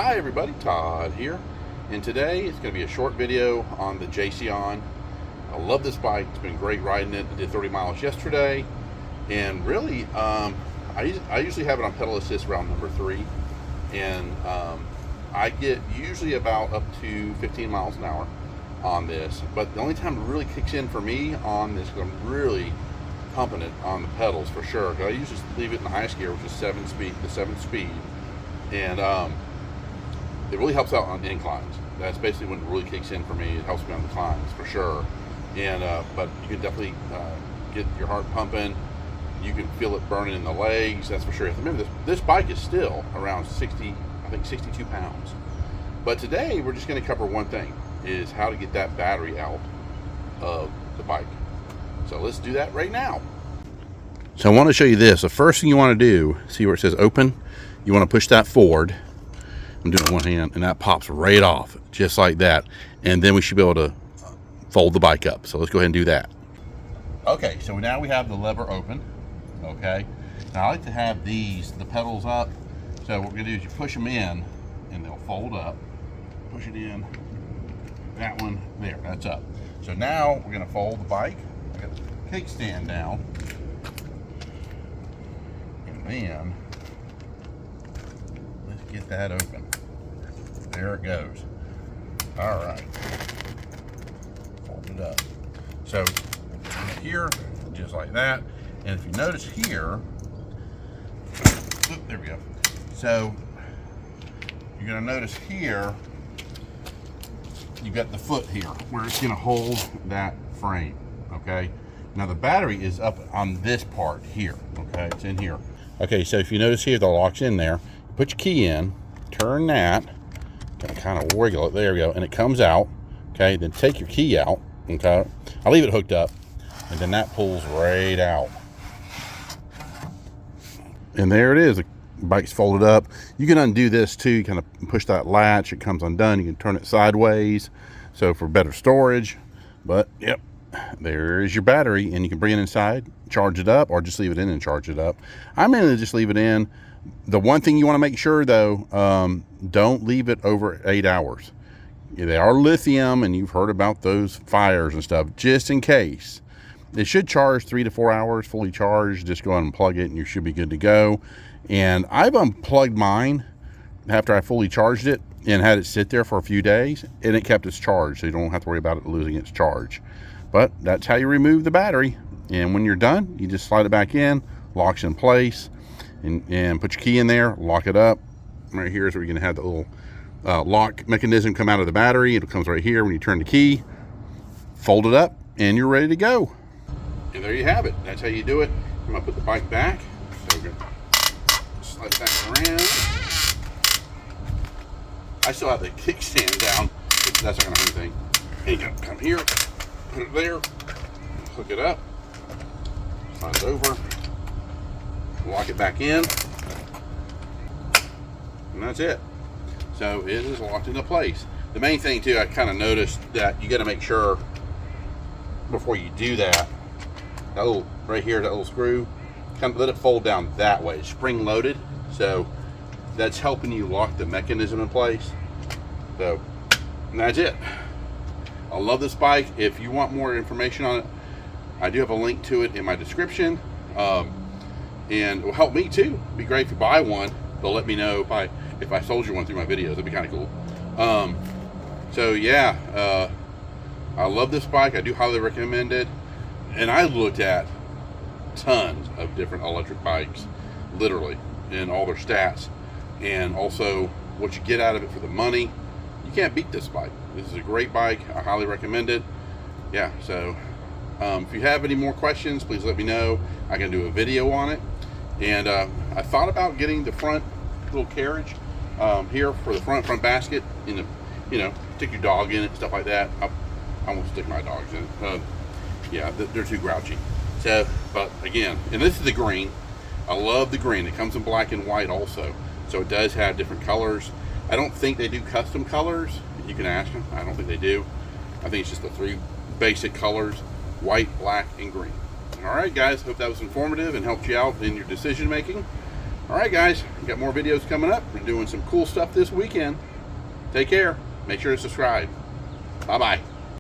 Hi everybody, Todd here, and today it's going to be a short video on the Jasion. I love this bike. It's been great riding it. I did 30 miles yesterday, and really I usually have it on pedal assist around number 3, and I get usually about up to 15 miles an hour on this, but the only time it really kicks in for me on this, because I'm really pumping it on the pedals for sure. I usually leave it in the highest gear, which is 7th speed, and it really helps out on inclines. That's basically when it really kicks in for me. It helps me on the climbs for sure. And but you can definitely get your heart pumping. You can feel it burning in the legs. That's for sure. Remember, this bike is still around 62 pounds. But today we're just going to cover one thing: is how to get that battery out of the bike. So let's do that right now. So I want to show you this. The first thing you want to do, see where it says open? You want to push that forward. I'm doing it with one hand, and that pops right off, just like that. And then we should be able to fold the bike up. So let's go ahead and do that. Okay, so now we have the lever open. Okay, now I like to have the pedals up. So what we're gonna do is you push them in, and they'll fold up. Push it in. That one there, that's up. So now we're gonna fold the bike. I got the kickstand down, and then let's get that open. There it goes. All right. Fold it up. So here, just like that. And if you notice here, there we go. So you're going to notice here, you got the foot here where it's going to hold that frame. Okay. Now the battery is up on this part here. Okay. It's in here. Okay. So if you notice here, the lock's in there. Put your key in, turn that. Gonna kind of wiggle it. There we go, and it comes out. Okay, then take your key out. Okay, I'll leave it hooked up, and then that pulls right out. And there it is. The bike's folded up. You can undo this too. You kind of push that latch. It comes undone. You can turn it sideways, so for better storage. But yep, there is your battery, and you can bring it inside, charge it up, or just leave it in and charge it up. I'm gonna just leave it in. The one thing you want to make sure though, don't leave it over 8 hours. They are lithium, and you've heard about those fires and stuff. Just in case, it should charge 3 to 4 hours fully charged. Just go ahead and plug it, and you should be good to go. And I've unplugged mine after I fully charged it and had it sit there for a few days, and it kept its charge, so you don't have to worry about it losing its charge. But that's how you remove the battery. And when you're done, you just slide it back in, locks in place. And put your key in there, lock it up. Right here is where you're going to have the little lock mechanism come out of the battery. It comes right here when you turn the key. Fold it up, and you're ready to go. And there you have it. That's how you do it. I'm going to put the bike back. So we're going to slide it back around. I still have the kickstand down, but that's not going to hurt anything. And you come here, put it there, hook it up, slide it over. Lock it back in, and that's it. So it is locked into place. The main thing too, I kind of noticed that you got to make sure before you do that, that little right here, that little screw, kind of let it fold down that way. It's spring loaded, so that's helping you lock the mechanism in place. So and that's it. I love this bike. If you want more information on it, I do have a link to it in my description. And it will help me too. It'd be great if you buy one. They'll let me know if I sold you one through my videos. That'd be kind of cool. So yeah, I love this bike. I do highly recommend it. And I looked at tons of different electric bikes, literally, and all their stats, and also what you get out of it for the money. You can't beat this bike. This is a great bike. I highly recommend it. Yeah. So if you have any more questions, please let me know. I can do a video on it. And I thought about getting the front little carriage here for the front basket. Stick your dog in it, stuff like that. I won't stick my dogs in it. Yeah, they're too grouchy. So, but again, and this is the green. I love the green. It comes in black and white also. So it does have different colors. I don't think they do custom colors. You can ask them. I don't think they do. I think it's just the 3 basic colors: white, black, and green. All right, guys, hope that was informative and helped you out in your decision making. All right, guys, we got more videos coming up. We're doing some cool stuff this weekend. Take care. Make sure to subscribe. Bye-bye.